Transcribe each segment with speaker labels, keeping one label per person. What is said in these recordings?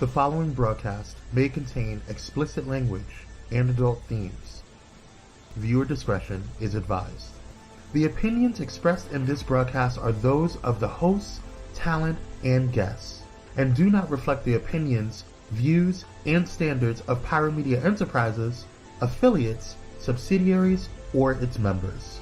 Speaker 1: The following broadcast may contain explicit language and adult themes. Viewer discretion is advised. The opinions expressed in this broadcast are those of the hosts, talent, and guests, and do not reflect the opinions, views, and standards of Pyro Media Enterprises, affiliates, subsidiaries, or its members.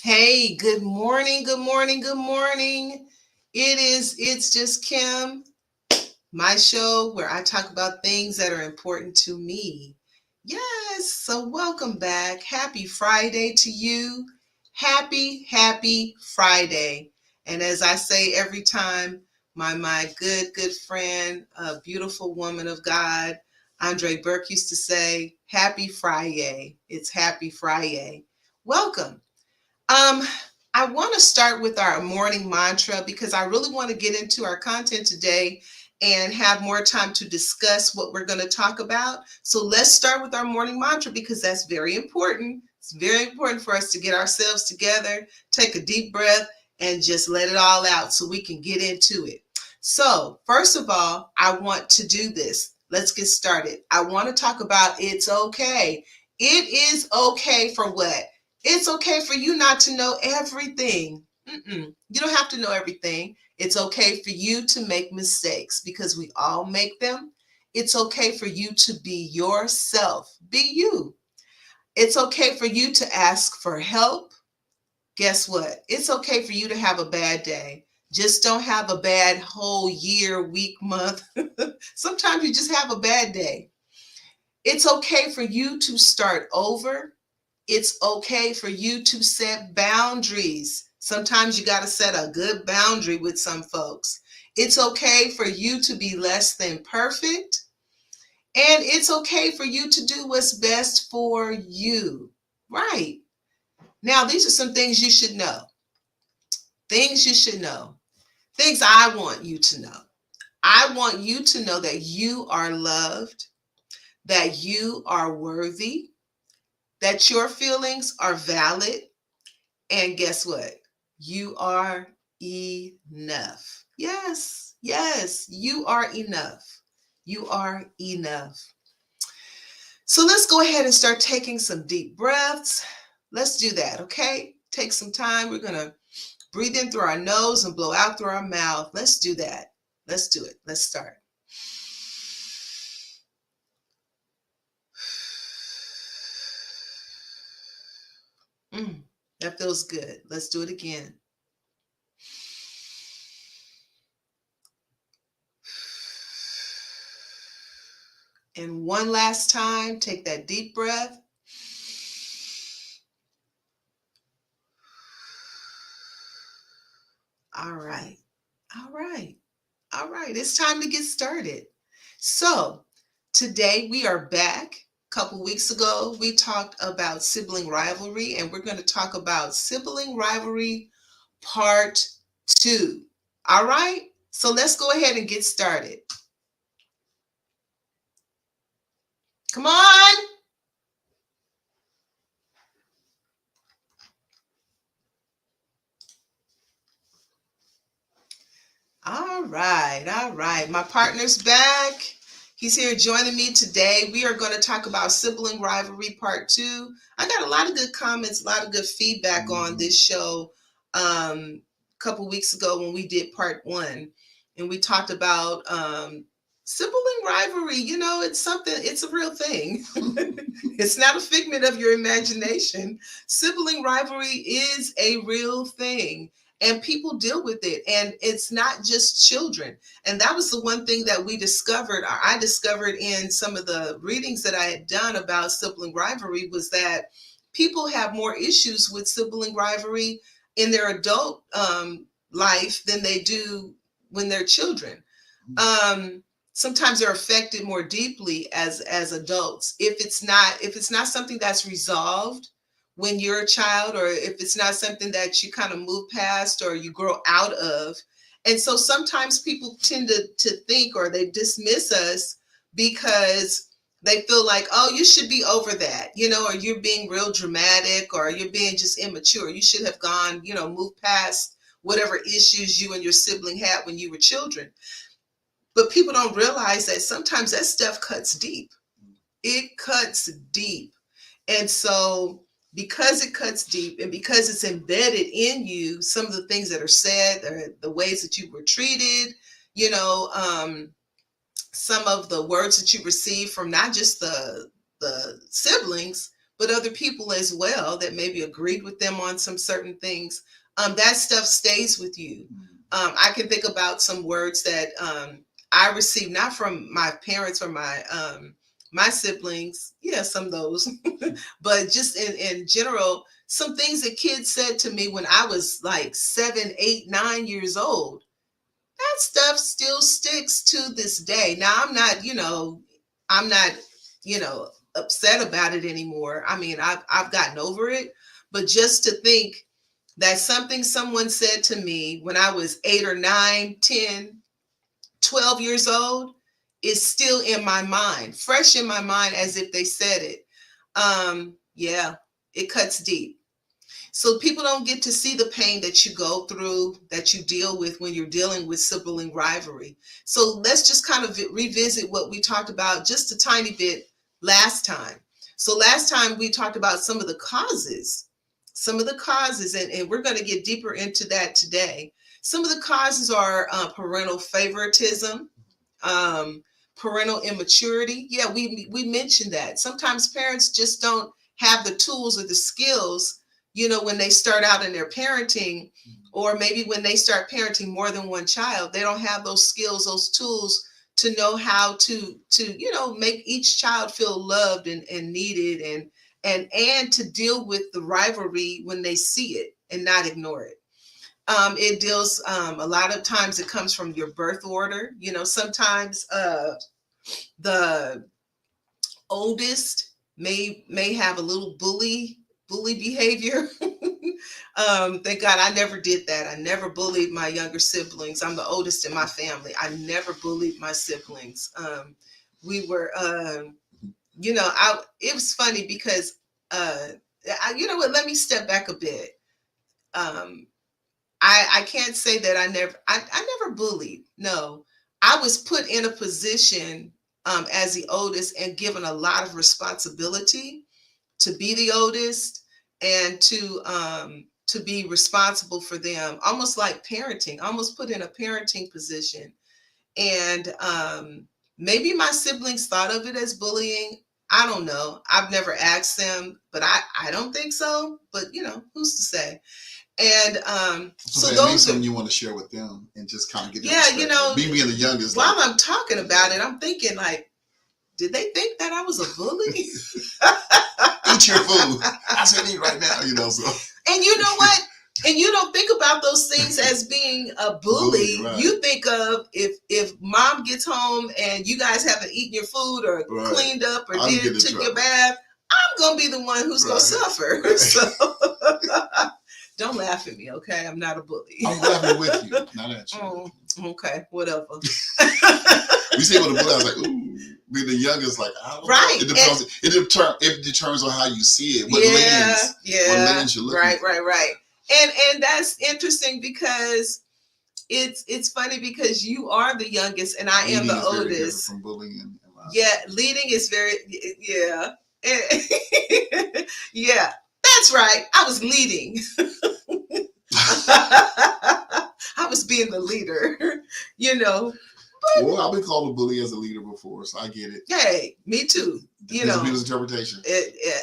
Speaker 2: Hey, good morning, good morning, good morning. It's Just Kim, my show where I talk about things that are important to me. Yes, so welcome back. Happy Friday to you. Happy Friday. And as I say every time, my good friend, a beautiful woman of God, Andre Burke used to say, Happy Friday. It's Happy Friday. Welcome. I want to start with our morning mantra because I really want to get into our content today and have more time to discuss what we're going to talk about. So let's start with our morning mantra because that's very important. It's very important for us to get ourselves together, take a deep breath, and just let it all out so we can get into it. So first of all, I want to do this. Let's get started. I want to talk about it's okay. It is okay for what? It's okay for you not to know everything. You don't have to know everything. It's okay for you to make mistakes because we all make them. It's okay for you to be yourself. Be you. It's okay for you to ask for help. Guess what? It's okay for you to have a bad day. Just don't have a bad whole year, week, month. Sometimes you just have a bad day. It's okay for you to start over. It's okay for you to set boundaries. Sometimes you got to set a good boundary with some folks. It's okay for you to be less than perfect. And it's okay for you to do what's best for you. Right. Now, these are some things you should know. Things you should know. Things I want you to know. I want you to know that you are loved, that you are worthy, that your feelings are valid. And guess what? You are enough. Yes, you are enough. You are enough. So let's go ahead and start taking some deep breaths. Let's do that, okay? Take some time. We're going to breathe in through our nose and blow out through our mouth. Let's do that. Let's do it. Let's start. That feels good. Let's do it again. And one last time, take that deep breath. All right. It's time to get started. So today we are back. A couple weeks ago, we talked about sibling rivalry, and we're going to talk about sibling rivalry part 2. All right. So let's go ahead and get started. Come on. All right. My partner's back. He's here joining me today. We are going to talk about sibling rivalry part 2. I got a lot of good comments, a lot of good feedback on this show a couple weeks ago when we did part 1. And we talked about sibling rivalry. You know, it's a real thing. It's not a figment of your imagination. Sibling rivalry is a real thing. And people deal with it. And it's not just children. And that was the one thing that I discovered in some of the readings that I had done about sibling rivalry was that people have more issues with sibling rivalry in their adult life than they do when they're children. sometimes they're affected more deeply as adults if it's not something that's resolved when you're a child, or if it's not something that you kind of move past or you grow out of. And so sometimes people tend to think, or they dismiss us because they feel like, oh, you should be over that, or you're being real dramatic, or you're being just immature. You should have gone, moved past whatever issues you and your sibling had when you were children. But people don't realize that sometimes that stuff cuts deep. It cuts deep. And so because it cuts deep and because it's embedded in you, some of the things that are said, or the ways that you were treated, some of the words that you receive from not just the siblings, but other people as well that maybe agreed with them on some certain things, that stuff stays with you. I can think about some words that I received, not from my parents or my siblings, yeah, some of those, but just in general, some things that kids said to me when I was like 7, 8, 9 years old. That stuff still sticks to this day. Now I'm not, upset about it anymore. I mean, I've gotten over it, but just to think that something someone said to me when I was 8 or 9, 10, 12 years old is still in my mind, fresh in my mind as if they said it. Yeah, it cuts deep. So people don't get to see the pain that you go through, that you deal with when you're dealing with sibling rivalry. So let's just kind of revisit what we talked about just a tiny bit last time. So last time we talked about some of the causes, and we're going to get deeper into that today. Some of the causes are parental favoritism, parental immaturity. Yeah, we mentioned that. Sometimes parents just don't have the tools or the skills, when they start out in their parenting, or maybe when they start parenting more than one child, they don't have those skills, those tools to know how to make each child feel loved and needed, and to deal with the rivalry when they see it and not ignore it. It deals, a lot of times it comes from your birth order. Sometimes the oldest may have a little bully behavior. Thank God I never did that. I never bullied my younger siblings. I'm the oldest in my family. I never bullied my siblings. We were, it was funny because, you know what, let me step back a bit. I can't say that I never bullied. No, I was put in a position as the oldest and given a lot of responsibility to be the oldest, and to be responsible for them, almost like parenting, almost put in a parenting position. And maybe my siblings thought of it as bullying. I don't know. I've never asked them, but I don't think so. But who's to say? And so those
Speaker 3: something you want to share with them and just kind of get being the youngest.
Speaker 2: While I'm talking about it, I'm thinking like, did they think that I was a bully?
Speaker 3: Eat your food. I said eat right now, so.
Speaker 2: And you know what? And you don't think about those things as being a bully. Right. You think of if mom gets home and you guys haven't eaten your food or cleaned up or took your bath, I'm going to be the one who's going to suffer. Right. So don't laugh at me, okay? I'm not a bully.
Speaker 3: I'm laughing with you, not at you.
Speaker 2: Oh, okay, whatever.
Speaker 3: We say with a bully, I was like, ooh. Being the youngest, like, I don't know. It determines on how you see it. What lens you're looking for.
Speaker 2: Right. And that's interesting because it's funny because you are the youngest and I am the oldest.
Speaker 3: From bullying and
Speaker 2: leading is very yeah. That's right. I was leading. I was being the leader, But,
Speaker 3: well, I've been called a bully as a leader before, so I get it.
Speaker 2: Hey, me too.
Speaker 3: People's interpretation.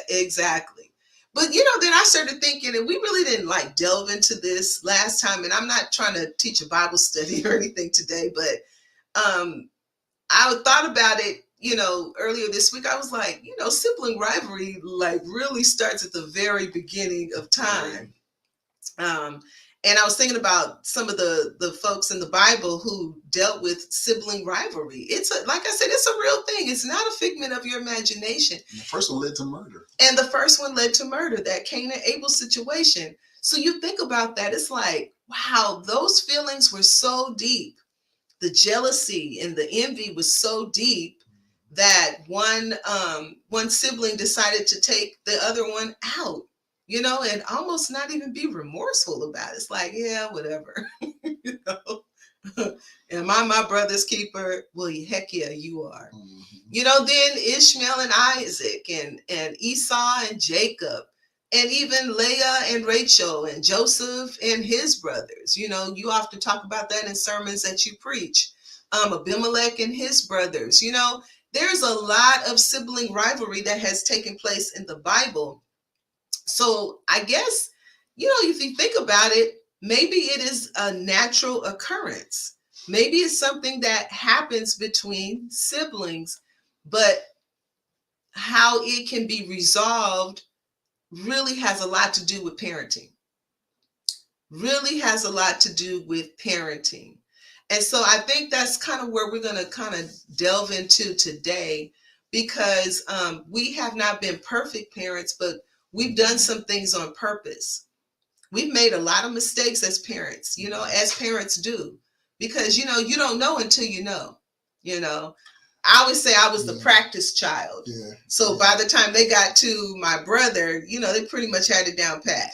Speaker 2: Exactly. But then I started thinking, and we really didn't delve into this last time, and I'm not trying to teach a Bible study or anything today, but I thought about it, earlier this week. I was like, sibling rivalry really starts at the very beginning of time. And I was thinking about some of the folks in the Bible who dealt with sibling rivalry. Like I said, it's a real thing. It's not a figment of your imagination.
Speaker 3: And the first one led to murder.
Speaker 2: That Cain and Abel situation. So you think about that, it's like, wow, those feelings were so deep. The jealousy and the envy was so deep that one sibling decided to take the other one out, and almost not even be remorseful about it. It's like, yeah, whatever. Am I my brother's keeper? Well, heck yeah, you are. Then Ishmael and Isaac and Esau and Jacob, and even Leah and Rachel and Joseph and his brothers. You often talk about that in sermons that you preach. Abimelech and his brothers. There's a lot of sibling rivalry that has taken place in the Bible. So I guess, if you think about it, maybe it is a natural occurrence. Maybe it's something that happens between siblings, but how it can be resolved really has a lot to do with parenting. And so I think that's kind of where we're going to kind of delve into today, because we have not been perfect parents, but we've done some things on purpose. We've made a lot of mistakes as parents, as parents do, because, you don't know until you know. I always say I was the practice child.
Speaker 3: Yeah.
Speaker 2: So by the time they got to my brother, they pretty much had it down pat.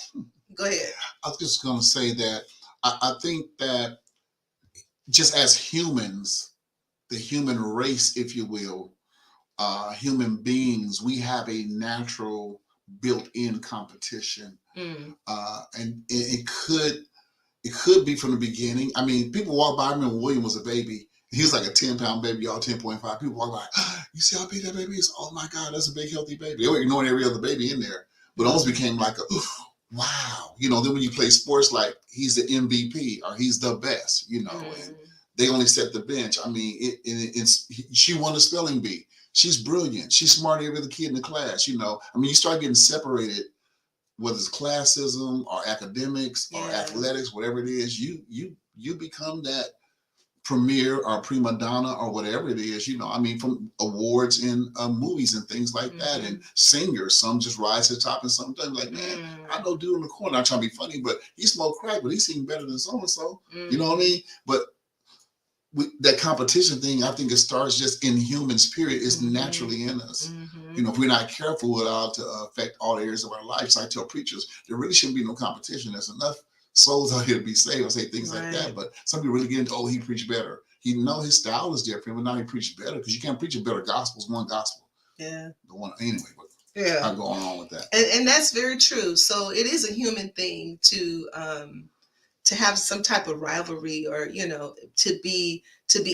Speaker 2: Go ahead.
Speaker 3: I was just going to say that I think that just as humans, the human race, if you will, human beings, we have a natural built-in competition. And it could be from the beginning. I mean, people walk by. I remember William was a baby. He was like a 10-pound baby, y'all 10.5. People walk by, you see how big that baby is? Oh my God, that's a big, healthy baby. They were ignoring every other baby in there. But it almost became like wow. Then when you play sports, like he's the MVP or he's the best, and they only set the bench. I mean, she won the spelling bee. She's brilliant. She's smarter than every other kid in the class, I mean, you start getting separated, whether it's classism or academics or athletics, whatever it is, you become that premier or prima donna or whatever it is, I mean, from awards in movies and things like that, and singers, some just rise to the top, and sometimes like, man, I know dude in the corner, I'm trying to be funny, but he smoked crack, but he seemed better than so-and-so, you know what I mean? But that competition thing, I think it starts just in humans, period. It's naturally in us. If we're not careful, we're allowed to affect all areas of our lives. I tell preachers, there really shouldn't be no competition. There's enough souls out here to be saved. I say things like that, but some people really get into, he preached better. His style is different, but now he preached better, because you can't preach a better gospel. It's one gospel.
Speaker 2: Yeah.
Speaker 3: The one anyway. But I'm going on with that.
Speaker 2: And that's very true. So it is a human thing to have some type of rivalry, or to be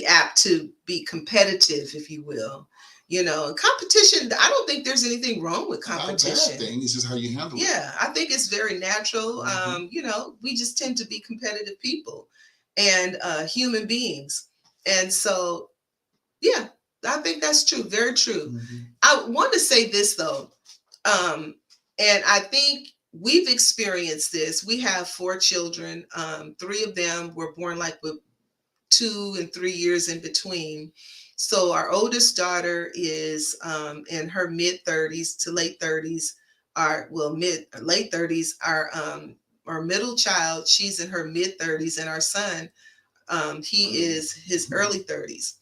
Speaker 2: apt to be competitive, if you will. Competition, I don't think there's anything wrong with competition.
Speaker 3: Not a bad thing. It's just how you handle it.
Speaker 2: Yeah, I think it's very natural. We just tend to be competitive people and human beings. And so, yeah, I think that's true. Very true. I want to say this, though. And I think we've experienced this. We have 4 children. 3 of them were born like with 2 and 3 years in between. So our oldest daughter is in her mid-30s to late 30s. Late 30s. Our middle child, she's in her mid-30s, and our son, he is his early 30s.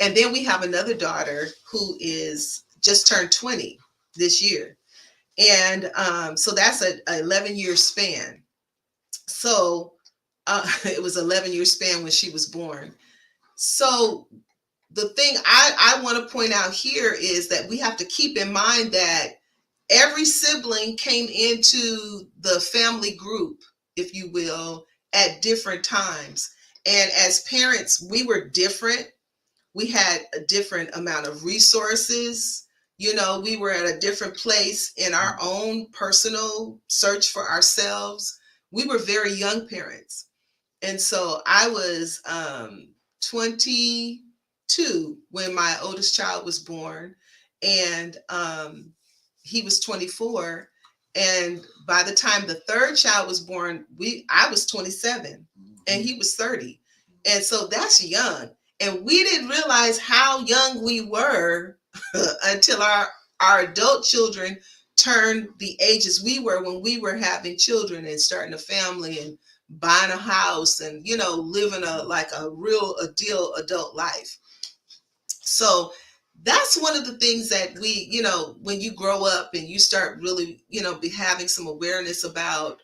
Speaker 2: And then we have another daughter who is just turned 20 this year. And so that's an 11-year span. So it was an 11-year span when she was born. So the thing I want to point out here is that we have to keep in mind that every sibling came into the family group, if you will, at different times. And as parents, we were different. We had a different amount of resources. We were at a different place in our own personal search for ourselves. We were very young parents. And so I was 22 when my oldest child was born, and he was 24. And by the time the third child was born, I was 27 and he was 30. And so that's young. And we didn't realize how young we were until our adult children turned the ages we were when we were having children and starting a family and buying a house and, you know, living a real deal adult life. So that's one of the things that we, you know, when you grow up and you start really, you know, be having some awareness about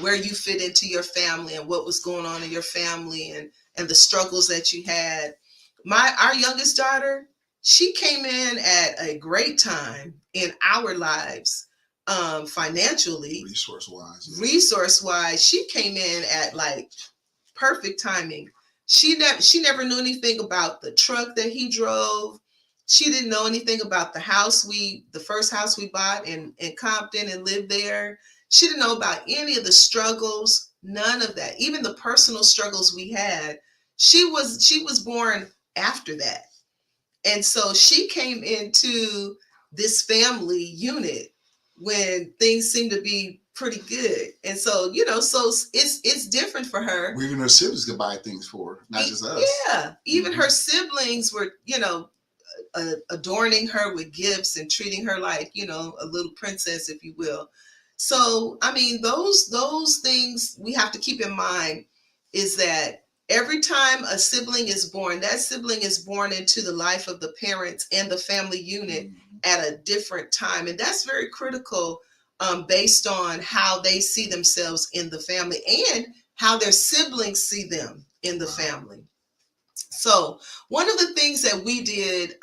Speaker 2: where you fit into your family and what was going on in your family and the struggles that you had. Our youngest daughter, she came in at a great time in our lives, financially, resource wise. She came in at like perfect timing. She never knew anything about the truck that he drove. She didn't know anything about the first house we bought in Compton and lived there. She didn't know about any of the struggles, none of that. Even the personal struggles we had. She was born after that. And so she came into this family unit when things seemed to be pretty good. And so, you know, so it's different for her.
Speaker 3: Even her siblings could buy things for her, not just us.
Speaker 2: Yeah. Even her siblings were, you know, adorning her with gifts and treating her like, you know, a little princess, if you will. So, I mean, those things we have to keep in mind is that every time a sibling is born, that sibling is born into the life of the parents and the family unit at a different time. And that's very critical, based on how they see themselves in the family and how their siblings see them in the family. So one of the things that we did,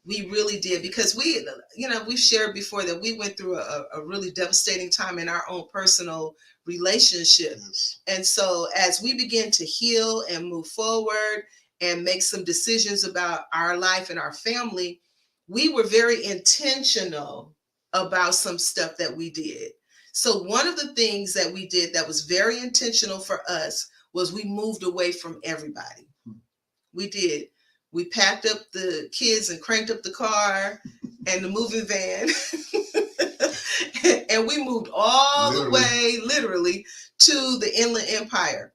Speaker 2: we really did, because we, you know, we've shared before that we went through a really devastating time in our own personal relationship.
Speaker 3: Yes.
Speaker 2: And so as we begin to heal and move forward and make some decisions about our life and our family, we were very intentional about some stuff that we did. So one of the things that we did that was very intentional for us was we moved away from everybody. We did. We packed up the kids and cranked up the car and the moving van. And we moved all the way, literally, to the Inland Empire.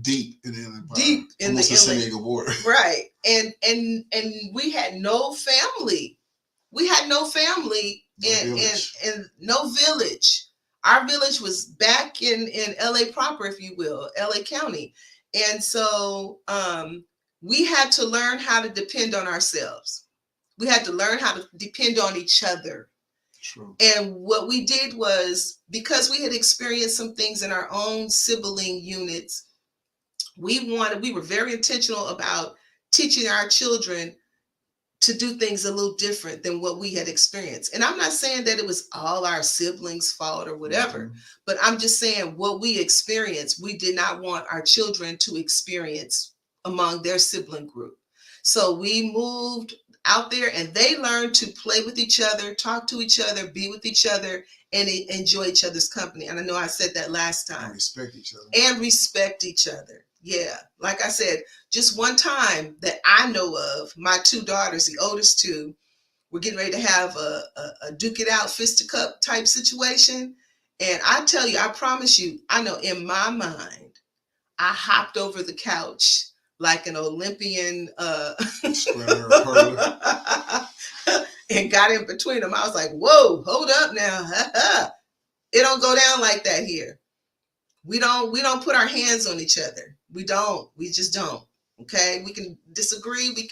Speaker 3: Deep in the Inland Empire.
Speaker 2: Deep in
Speaker 3: almost
Speaker 2: the
Speaker 3: San
Speaker 2: Inland.
Speaker 3: Diego border.
Speaker 2: Right. And we had no family. We had no family and no village. Our village was back in LA proper, if you will, LA County. And so we had to learn how to depend on ourselves. We had to learn how to depend on each other.
Speaker 3: True.
Speaker 2: And what we did was, because we had experienced some things in our own sibling units, we were very intentional about teaching our children to do things a little different than what we had experienced. And I'm not saying that it was all our siblings' fault or whatever, but I'm just saying what we experienced, we did not want our children to experience among their sibling group. So we moved out there and they learned to play with each other, talk to each other, be with each other, and enjoy each other's company. And I know I said that last time.
Speaker 3: And respect each other.
Speaker 2: And respect each other. Yeah. Like I said, just one time that I know of, my two daughters, the oldest two, were getting ready to have a duke it out, fisticuff type situation. And I tell you, I promise you, I know in my mind, I hopped over the couch like an Olympian and got in between them. I was like, whoa, hold up now. It don't go down like that here. We don't put our hands on each other. We just don't. Okay. We can disagree. We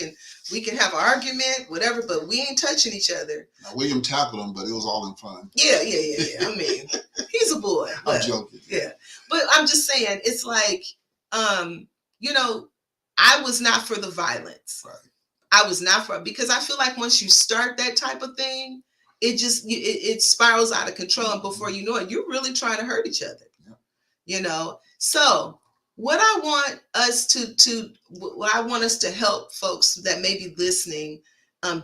Speaker 2: can have an argument, whatever, but we ain't touching each other.
Speaker 3: Now, William tackled him, but it was all in fun.
Speaker 2: Yeah. I mean, he's a boy.
Speaker 3: I'm joking.
Speaker 2: Yeah. But I'm just saying, it's like, you know, I was not for the violence.
Speaker 3: Right.
Speaker 2: I was not for, because I feel like once you start that type of thing, it spirals out of control. And before you know it, you're really trying to hurt each other.
Speaker 3: Yeah.
Speaker 2: You know? So what I want us to help folks that may be listening,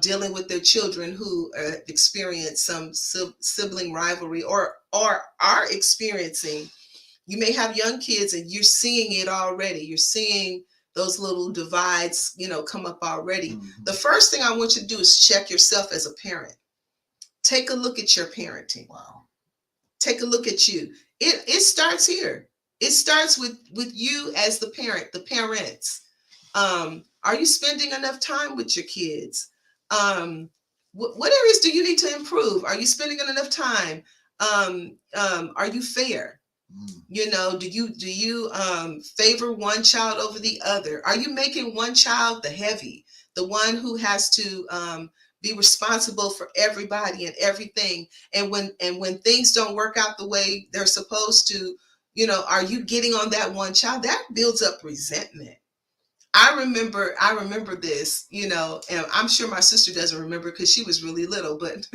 Speaker 2: dealing with their children who experience some sibling rivalry or are experiencing, you may have young kids and you're seeing it already. You're seeing those little divides, you know, come up already. The first thing I want you to do is check yourself as a parent. Take a look at your parenting.
Speaker 3: Wow.
Speaker 2: Take a look at you. It starts here. It starts with you as the parent, the parents. Are you spending enough time with your kids? What areas do you need to improve? Are you spending enough time? Are you fair? You know, do you favor one child over the other? Are you making one child the heavy, the one who has to be responsible for everybody and everything? And when things don't work out the way they're supposed to, you know, are you getting on that one child? That builds up resentment. I remember this, you know, and I'm sure my sister doesn't remember because she was really little, but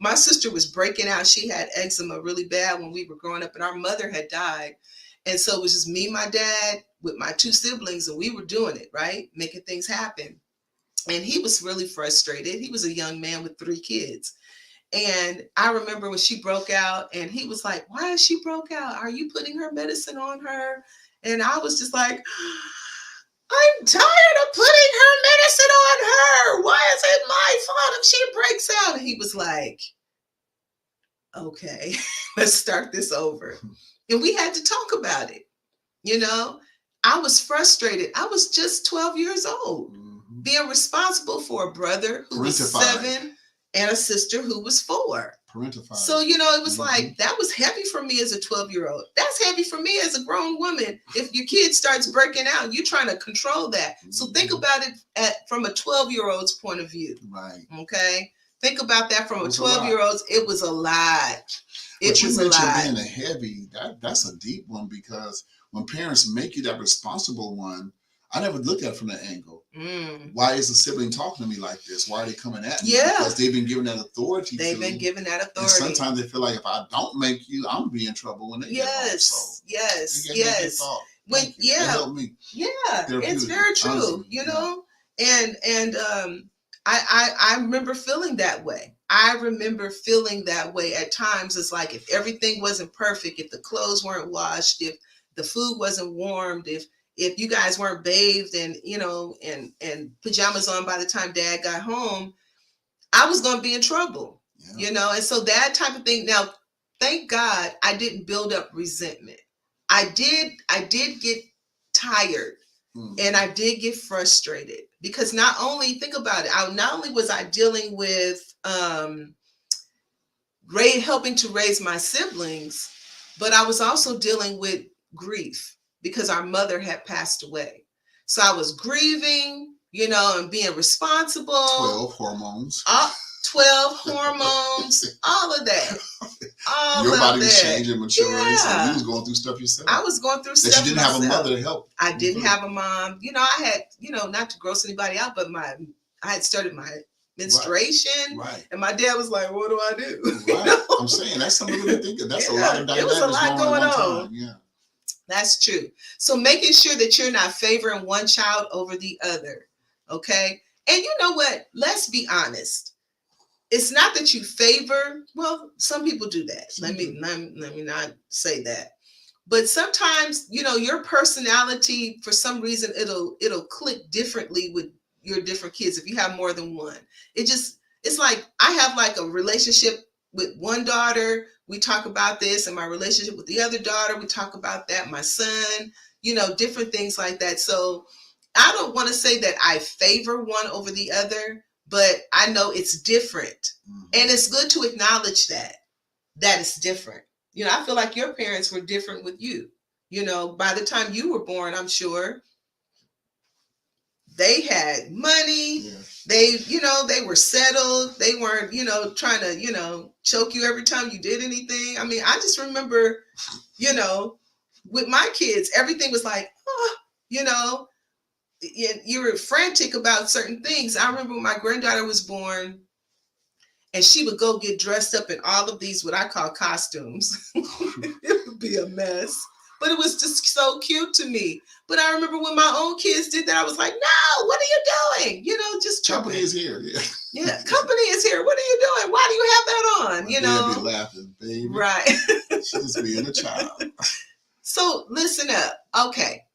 Speaker 2: my sister was breaking out. She had eczema really bad when we were growing up, and our mother had died. And so it was just me, my dad, with my two siblings, and we were doing it, right? Making things happen. And he was really frustrated. He was a young man with 3 kids. And I remember when she broke out, and he was like, "Why is she broke out? Are you putting her medicine on her?" And I was just like, "I'm tired of putting her medicine on her. Why is it my fault if she breaks out?" And he was like, "Okay, let's start this over." And we had to talk about it. You know, I was frustrated. I was just 12 years old, being responsible for a brother who was 7 and a sister who was 4.
Speaker 3: Parentified.
Speaker 2: So, you know, it was like, that was heavy for me as a 12-year-old. That's heavy for me as a grown woman. If your kid starts breaking out, you're trying to control that. So think about it from a 12-year-old's point of view.
Speaker 3: Right.
Speaker 2: Okay. Think about that from a 12-year-old's. It was a lot. It was a lot.
Speaker 3: Being a heavy, that's a deep one, because when parents make you that responsible one, I never looked at it from that angle. Why is a sibling talking to me like this? Why are they coming at me?
Speaker 2: Yeah.
Speaker 3: Because they've been given that authority.
Speaker 2: They've been given that authority.
Speaker 3: And sometimes they feel like if I don't make you, I'm be in trouble when they get home. So
Speaker 2: yes.
Speaker 3: When that helped me.
Speaker 2: Yeah, it's very true. Honestly, you know, and I remember feeling that way. I remember feeling that way at times. It's like if everything wasn't perfect, if the clothes weren't washed, if the food wasn't warmed, if you guys weren't bathed and, you know, and pajamas on by the time Dad got home, I was going to be in trouble, you know? And so that type of thing. Now, thank God I didn't build up resentment. I did get tired and I did get frustrated because not only, think about it, not only was I dealing with helping to raise my siblings, but I was also dealing with grief, because our mother had passed away. So I was grieving, you know, and being responsible.
Speaker 3: 12 hormones.
Speaker 2: 12 hormones, all of that.
Speaker 3: Your body was changing, maturing. Yeah. So you was going through stuff yourself.
Speaker 2: I was going through stuff
Speaker 3: that you didn't have a mother to help.
Speaker 2: I didn't have a mom. You know, I had, you know, not to gross anybody out, but I had started my menstruation. Right. And my dad was like, "What do I do?"
Speaker 3: Right. I'm saying that's something to think of. That's a lot of dynamics. It was a lot going on. Yeah.
Speaker 2: That's true. So making sure that you're not favoring one child over the other. Okay. And you know what? Let's be honest. It's not that you favor. Well, some people do that. Let me not say that. But sometimes, you know, your personality, for some reason, it'll click differently with your different kids if you have more than one. It's like I have like a relationship with one daughter. We talk about this, and my relationship with the other daughter, we talk about that. My son, you know, different things like that. So I don't want to say that I favor one over the other, but I know it's different. And it's good to acknowledge that it's different. You know, I feel like your parents were different with you. You know, by the time you were born, I'm sure they had money. Yeah. They were settled. They weren't, you know, trying to, you know, choke you every time you did anything. I mean, I just remember, you know, with my kids, everything was like, you know, you were frantic about certain things. I remember when my granddaughter was born and she would go get dressed up in all of these, what I call costumes. It would be a mess. But it was just so cute to me. But I remember when my own kids did that, I was like, "No, what are you doing? You know, just
Speaker 3: company is here." Yeah.
Speaker 2: Yeah, company is here. What are you doing? Why do you have that on? You know,
Speaker 3: be laughing, baby.
Speaker 2: Right.
Speaker 3: She's being a child.
Speaker 2: So listen up. Okay,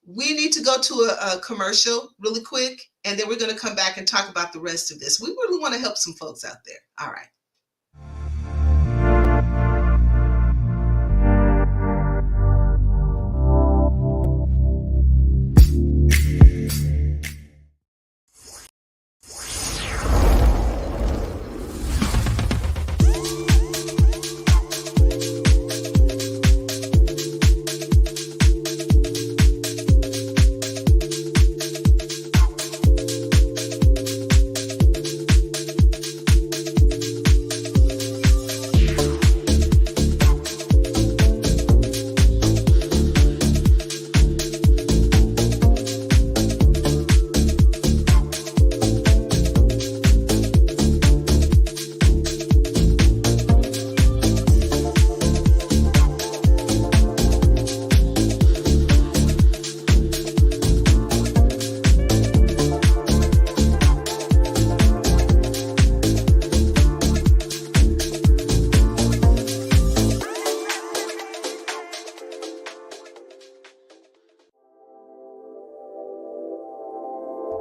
Speaker 2: we need to go to a commercial really quick, and then we're going to come back and talk about the rest of this. We really want to help some folks out there. All right.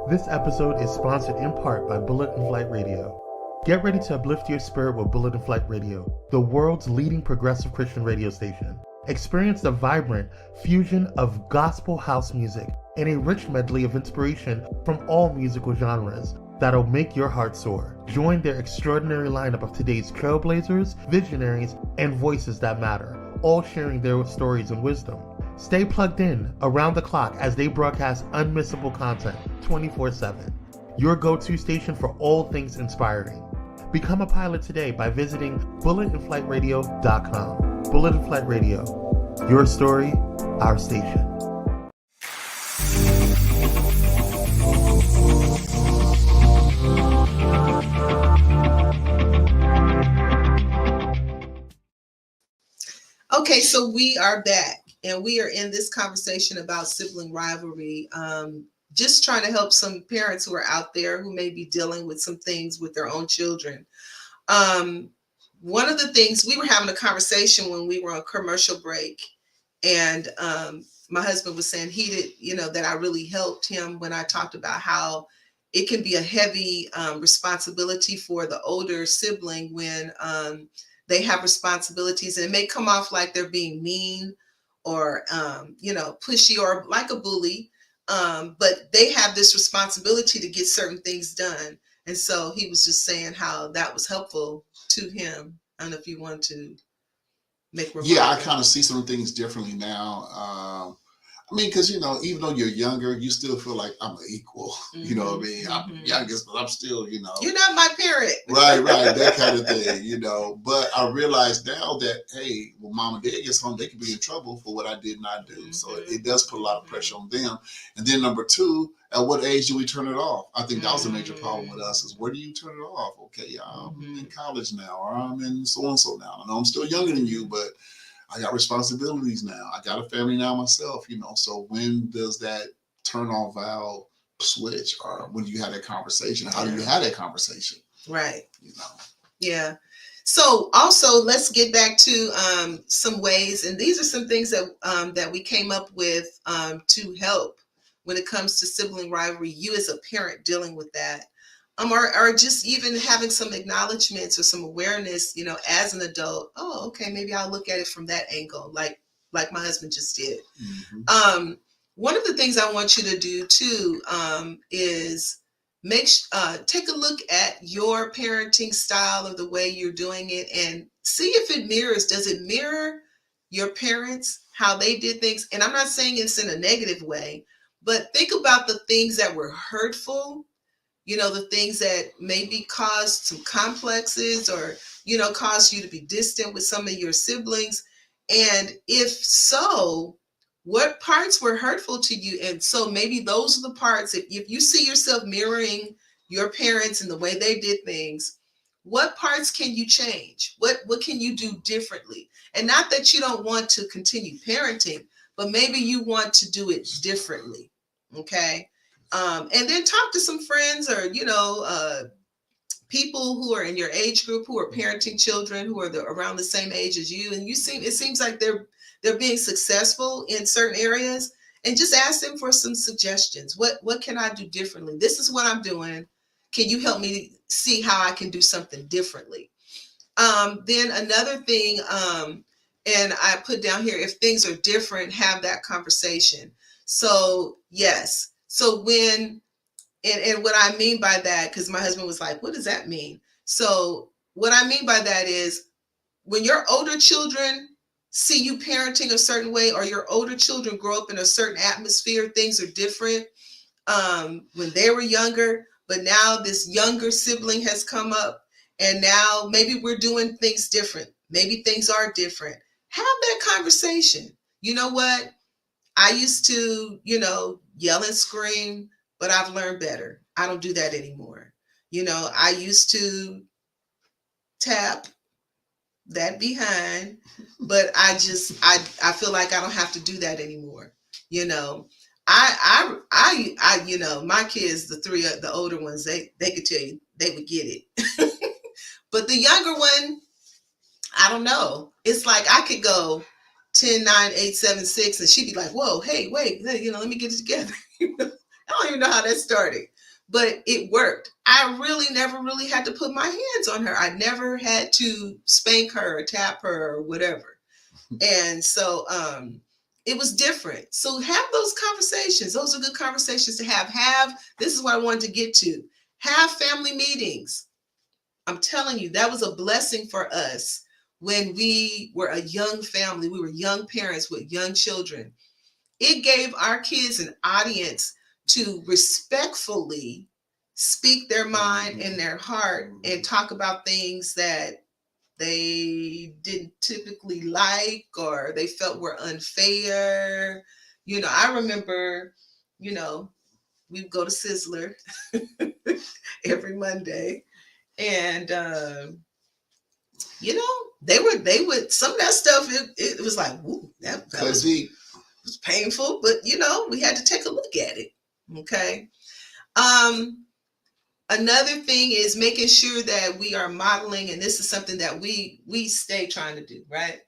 Speaker 1: This episode is sponsored in part by Bullet and Flight Radio. Get ready to uplift your spirit with Bullet and Flight Radio, the world's leading progressive Christian radio station. Experience the vibrant fusion of gospel house music and a rich medley of inspiration from all musical genres that'll make your heart soar. Join their extraordinary lineup of today's trailblazers, visionaries, and voices that matter, all sharing their stories and wisdom. Stay plugged in around the clock as they broadcast unmissable content 24/7. Your go-to station for all things inspiring. Become a pilot today by visiting bulletandflightradio.com. Bullet and Flight Radio. Your story, our station.
Speaker 2: Okay, so we are back and we are in this conversation about sibling rivalry. Just trying to help some parents who are out there who may be dealing with some things with their own children. One of the things, we were having a conversation when we were on commercial break, and my husband was saying that I really helped him when I talked about how it can be a heavy responsibility for the older sibling when they have responsibilities, and it may come off like they're being mean or pushy or like a bully. But they have this responsibility to get certain things done. And so he was just saying how that was helpful to him. I don't know if you want to make remarks.
Speaker 3: Yeah, I kind of see some things differently now. I mean, because, even though you're younger, you still feel like I'm an equal. Mm-hmm. You know what I mean? I'm youngest, but I'm still,
Speaker 2: You're not my parent.
Speaker 3: Right, that kind of thing, But I realize now that, hey, when mom and dad gets home, they could be in trouble for what I did not do. Mm-hmm. So it does put a lot of pressure on them. And then number two, at what age do we turn it off? I think that was a major problem with us, is where do you turn it off? Okay, I'm in college now, or I'm in so-and-so now. I know I'm still younger than you, but I got responsibilities now. I got a family now myself, So when does that turn off valve switch, or when do you have that conversation? How do you have that conversation?
Speaker 2: Right. Yeah. So also let's get back to some ways, and these are some things that we came up with to help when it comes to sibling rivalry. You as a parent dealing with that, or just even having some acknowledgments or some awareness, as an adult. Oh, okay, maybe I'll look at it from that angle, like my husband just did. Mm-hmm. One of the things I want you to do too is take a look at your parenting style or the way you're doing it, and see if it mirrors. Does it mirror your parents, how they did things? And I'm not saying it's in a negative way, but think about the things that were hurtful. The things that maybe caused some complexes or, caused you to be distant with some of your siblings. And if so, what parts were hurtful to you? And so maybe those are the parts, if you see yourself mirroring your parents and the way they did things, what parts can you change? What can you do differently? And not that you don't want to continue parenting, but maybe you want to do it differently. Okay. And then talk to some friends or, people who are in your age group who are parenting children who are around the same age as you. And it seems like they're being successful in certain areas, and just ask them for some suggestions. What can I do differently? This is what I'm doing. Can you help me see how I can do something differently? Then another thing, and I put down here, if things are different, have that conversation. So yes. So when, and what I mean by that, because my husband was like, what does that mean? So what I mean by that is when your older children see you parenting a certain way, or your older children grow up in a certain atmosphere, things are different when they were younger, but now this younger sibling has come up, and now maybe we're doing things different. Maybe things are different. Have that conversation. You know what? I used to, yell and scream, but I've learned better. I don't do that anymore. I used to tap that behind, but I feel like I don't have to do that anymore. My kids, the older ones, they could tell you, they would get it. But the younger one, I don't know. It's like I could go 10, 9, 8, 7, 6, and she'd be like, whoa, hey, wait, let me get it together. I don't even know how that started. but it worked. I really never really had to put my hands on her. I never had to spank her or tap her or whatever. And so it was different. So have those conversations. Those are good conversations to have. This is what I wanted to get to. Have family meetings. I'm telling you, that was a blessing for us when we were a young family. We were young parents with young children. It gave our kids an audience to respectfully speak their mind and their heart and talk about things that they didn't typically like or they felt were unfair. You know, I remember, you know, we'd go to Sizzler every Monday, and you know, they would some of that stuff. It was like, ooh, that was painful, but you know, we had to take a look at it. Okay. Another thing is making sure that we are modeling, and this is something that we stay trying to do, right?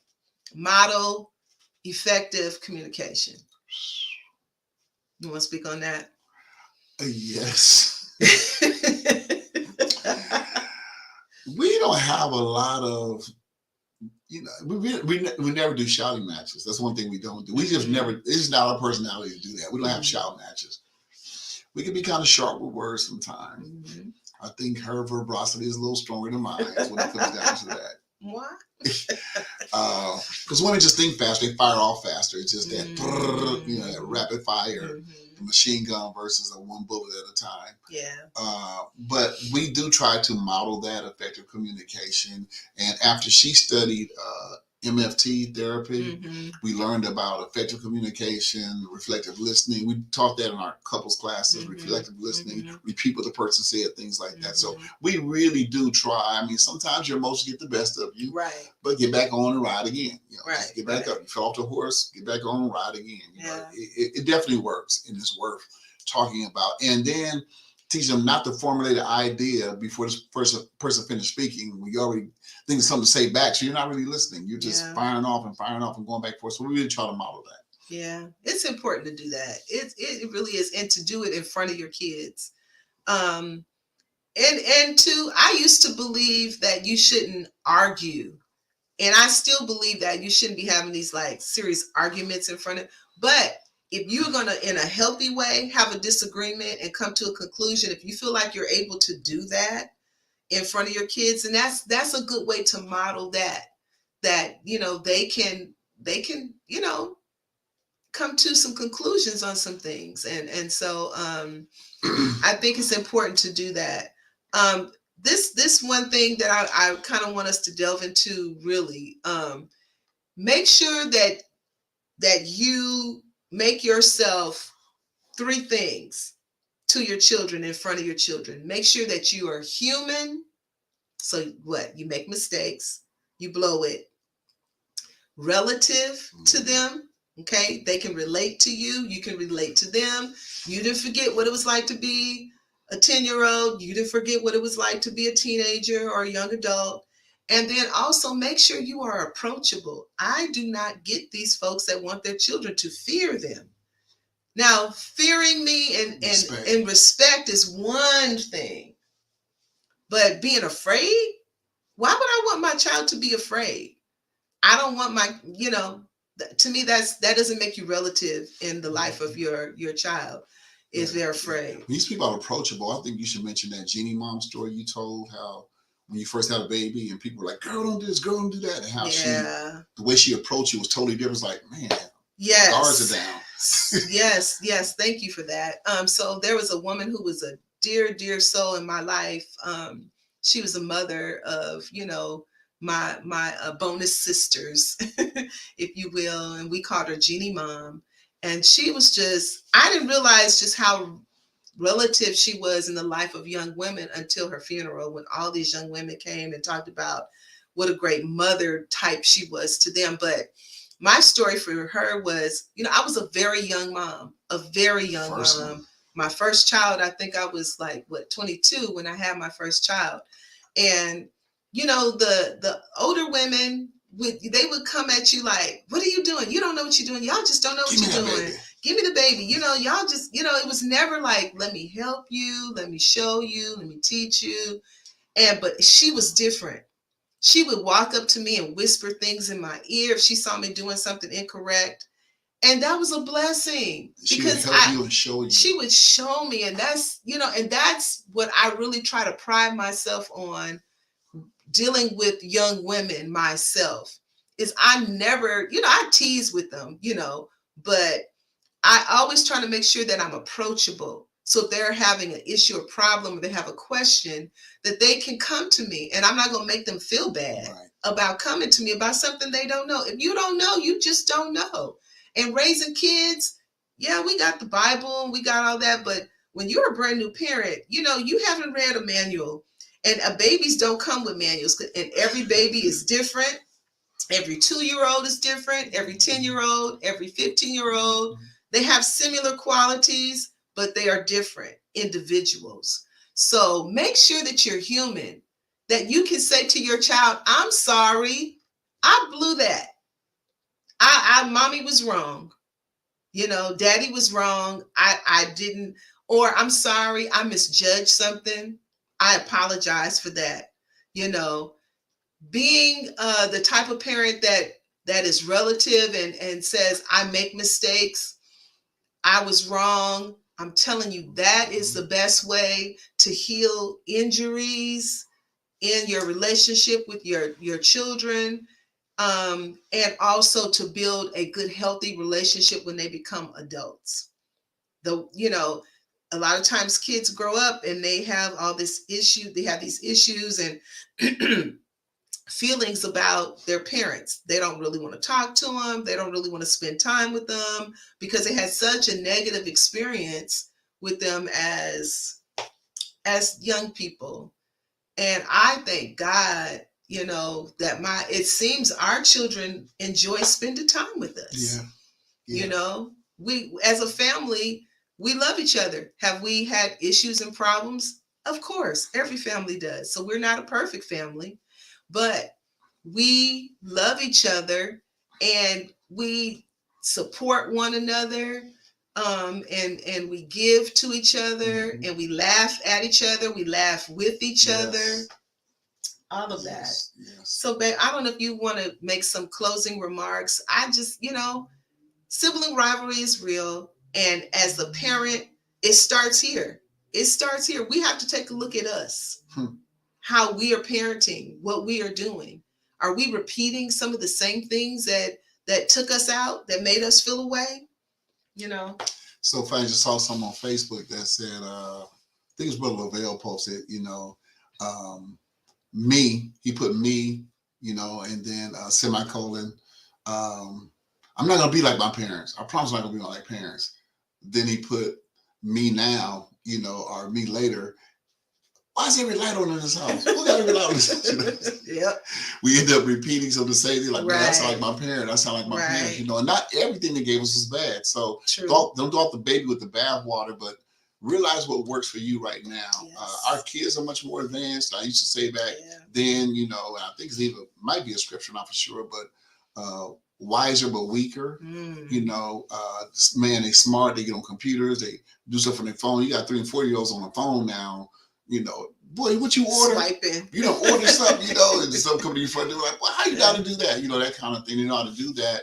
Speaker 2: Model effective communication. You want to speak on that?
Speaker 3: Yes. We don't have a lot of, you know, we never do shouting matches. That's one thing we don't do. We just never, it's just not our personality to do that. We don't have shout matches. We can be kind of sharp with words sometimes. Mm-hmm. I think her verbosity is a little stronger than mine when it comes down to that.
Speaker 2: Why?
Speaker 3: Because women just think faster, they fire off faster. It's just that, you know, that rapid fire, machine gun versus a one bullet at a time.
Speaker 2: Yeah.
Speaker 3: But we do try to model that effective communication. And after she studied MFT therapy, we learned about effective communication, reflective listening. We taught that in our couples classes, reflective listening, repeat what the person said, things like that. So we really do try. I mean, sometimes your emotions get the best of you,
Speaker 2: right?
Speaker 3: But get back on and ride again. You know,
Speaker 2: right.
Speaker 3: Get back up. You fell off the horse, get back on and ride again. You know, it definitely works, and it's worth talking about. And then teach them not to formulate an idea before this person finished speaking. We already think of something to say back, so you're not really listening. You're just firing off and going back and forth. So we really try to model that.
Speaker 2: Yeah, it's important to do that. It really is, and to do it in front of your kids. And I used to believe that you shouldn't argue, and I still believe that you shouldn't be having these like serious arguments in front of. But if you're gonna, in a healthy way, have a disagreement and come to a conclusion, if you feel like you're able to do that in front of your kids, and that's a good way to model that you know they can you know come to some conclusions on some things, and so I think it's important to do that. This one thing that I kind of want us to delve into really, make sure that you make yourself 3 things to your children, in front of your children. Make sure that you are human. So what? You make mistakes, you blow it. Relative to them, okay? They can relate to you, you can relate to them. You didn't forget what it was like to be a 10-year-old. You didn't forget what it was like to be a teenager or a young adult. And then also make sure you are approachable. I do not get these folks that want their children to fear them. Now, fearing me and respect is one thing, but being afraid, why would I want my child to be afraid? I don't want my, you know, to me, that doesn't make you relative in the life of your child if they're afraid.
Speaker 3: These people are approachable. I think you should mention that Genie Mom story you told, how when you first had a baby and people were like, girl, don't do this, girl, don't do that. And how the way she approached you was totally different. It's like, man, guards are down.
Speaker 2: Yes. Thank you for that. So there was a woman who was a dear soul in my life. She was a mother of, you know, my bonus sisters, if you will. And we called her Genie Mom. And she was just, I didn't realize just how relative she was in the life of young women until her funeral, when all these young women came and talked about what a great mother type she was to them. But my story for her was, you know, I was a very young mom, My first child, I think I was like, 22 when I had my first child. And, you know, the older women, they would come at you like, what are you doing? You don't know what you're doing. Y'all just don't know what you're doing. give me the baby. Y'all just, it was never like, let me help you, let me show you, let me teach you. But she was different. She would walk up to me and whisper things in my ear if she saw me doing something incorrect. And that was a blessing, because
Speaker 3: she would help you and show you.
Speaker 2: She would show me. And that's, and that's what I really try to pride myself on, dealing with young women myself, is I never, I tease with them, but I always try to make sure that I'm approachable. So if they're having an issue or problem, or they have a question, that they can come to me, and I'm not going to make them feel bad about coming to me about something they don't know. If you don't know, you just don't know. And raising kids, yeah, we got the Bible and we got all that. But when you're a brand new parent, you haven't read a manual, and babies don't come with manuals, and every baby is different. Every 2-year-old is different. Every 10-year-old, every 15-year-old, they have similar qualities, but they are different individuals. So make sure that you're human, that you can say to your child, I'm sorry, I blew that. Mommy was wrong. Daddy was wrong. I didn't, or I'm sorry, I misjudged something. I apologize for that. Being the type of parent that is relative and says, I make mistakes, I was wrong. I'm telling you, that is the best way to heal injuries in your relationship with your children, and also to build a good, healthy relationship when they become adults. A lot of times kids grow up and they have all this issue. They have these issues and feelings about their parents. They don't really want to talk to them. They don't really want to spend time with them because they had such a negative experience with them as young people. And I thank God, that it seems our children enjoy spending time with us. Yeah. We, as a family, we love each other. Have we had issues and problems? Of course, every family does. So we're not a perfect family, but we love each other and we support one another. And we give to each other, and we laugh at each other. We laugh with each other. All of that. Yes. So, babe, I don't know if you want to make some closing remarks. I just, sibling rivalry is real. And as a parent, it starts here. We have to take a look at us, how we are parenting, what we are doing. Are we repeating some of the same things that took us out, that made us feel away?
Speaker 3: So if I just saw something on Facebook that said, I think it's Brother Lavelle posted, me, he put me, and then semicolon. I'm not going to be like my parents. I promise I'm not going to be like parents. Then he put me now, or me later. Why is every light on in this house? Who got every light on this house?
Speaker 2: Yep.
Speaker 3: We end up repeating some of the same thing. Like, man, I sound like my parent. I sound like my parents, and not everything they gave us was bad. So don't throw out the baby with the bathwater, but realize what works for you right now. Yes. Our kids are much more advanced. I used to say back then, and I think it's even might be a scripture, not for sure, but wiser but weaker. Man, they smart. They get on computers. They do stuff on their phone. You got 3 and 4-year-olds on the phone now. Boy, what you order?
Speaker 2: Swiping.
Speaker 3: Order something, and something coming to your front door, like, well, how you got to do that? That kind of thing. They know how to do that.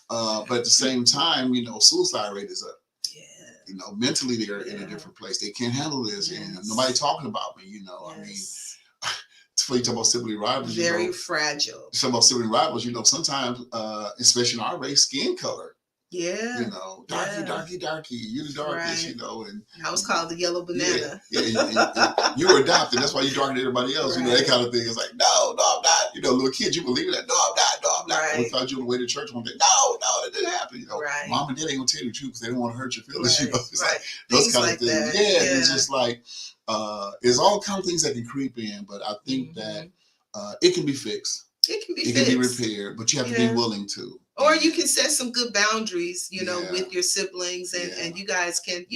Speaker 3: But at the same time, suicide rate is up. Yeah. Mentally they're in a different place. They can't handle this, and nobody talking about me. I mean, it's funny you talk about sibling rivals.
Speaker 2: Very fragile.
Speaker 3: Talk about sibling rivals. Sometimes, especially in our race, skin color.
Speaker 2: Yeah.
Speaker 3: Darky. You the darkest, and
Speaker 2: I was called the yellow banana.
Speaker 3: Yeah. You were adopted. That's why you darker than everybody else. That kind of thing. It's like, no, I'm not. Little kids, you believe that? No, I'm not.
Speaker 2: Right.
Speaker 3: We thought you on the way to church one day. No, it didn't happen.
Speaker 2: Right.
Speaker 3: Mom and dad ain't gonna tell you the truth because they don't want to hurt your feelings.
Speaker 2: Right.
Speaker 3: It's like those kind of things.
Speaker 2: That.
Speaker 3: Yeah, it's just like there's all kind of things that can creep in, but I think that it can be fixed.
Speaker 2: It can be
Speaker 3: repaired, but you have to be willing to.
Speaker 2: Or you can set some good boundaries, with your siblings, and you guys can,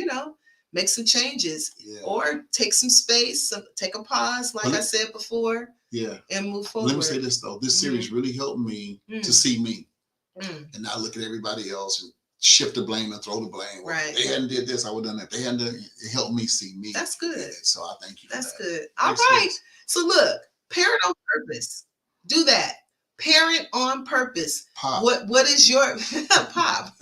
Speaker 2: make some changes, or take some space, take a pause, like I said before, and move forward.
Speaker 3: Let me say this though: this series really helped me to see me, and not look at everybody else and shift the blame and throw the blame.
Speaker 2: Right.
Speaker 3: If they hadn't did this, I would have done that. They hadn't done it, helped me see me.
Speaker 2: That's good.
Speaker 3: So I thank you for
Speaker 2: That's
Speaker 3: that.
Speaker 2: good. All right. So look, parent on purpose. Do that. Parent on purpose.
Speaker 3: Pop.
Speaker 2: What is your pop?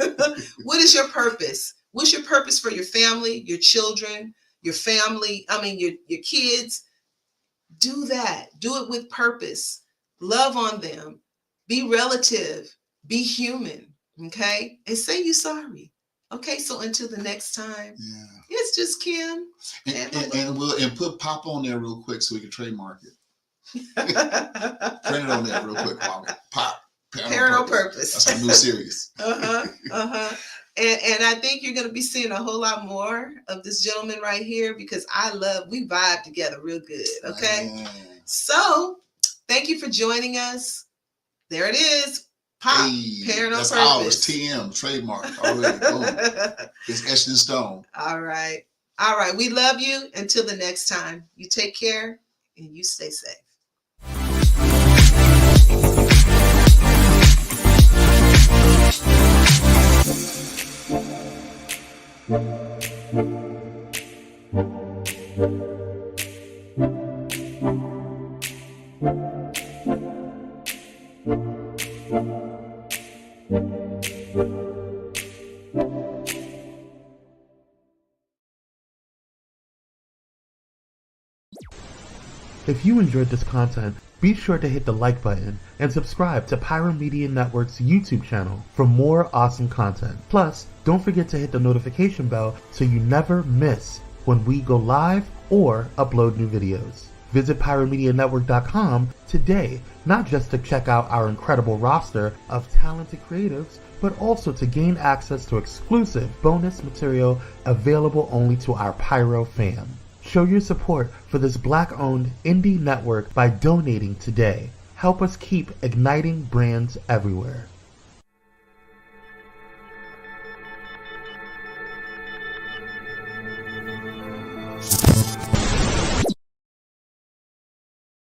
Speaker 2: What is your purpose? What's your purpose for your family, your children, your family? I mean, your kids. Do that. Do it with purpose. Love on them. Be relative. Be human. Okay? And say you're sorry. Okay, so until the next time.
Speaker 3: Yeah.
Speaker 2: It's just Kim.
Speaker 3: And put Pop on there real quick so we can trademark it. Print it on there real quick, Pop.
Speaker 2: Parent on purpose.
Speaker 3: That's our new series.
Speaker 2: And I think you're going to be seeing a whole lot more of this gentleman right here because we vibe together real good. Okay.
Speaker 3: Man.
Speaker 2: So thank you for joining us. There it is. Pop.
Speaker 3: Hey,
Speaker 2: Parent on
Speaker 3: that's
Speaker 2: purpose.
Speaker 3: Ours. TM trademark already. Boom. It's etched in stone.
Speaker 2: All right. All right. We love you. Until the next time. You take care and you stay safe.
Speaker 1: If you enjoyed this content, be sure to hit the like button and subscribe to Pyro Media Network's YouTube channel for more awesome content. Plus, don't forget to hit the notification bell so you never miss when we go live or upload new videos. Visit pyromedianetwork.com today, not just to check out our incredible roster of talented creatives, but also to gain access to exclusive bonus material available only to our Pyro fam. Show your support for this Black-owned indie network by donating today. Help us keep igniting brands everywhere.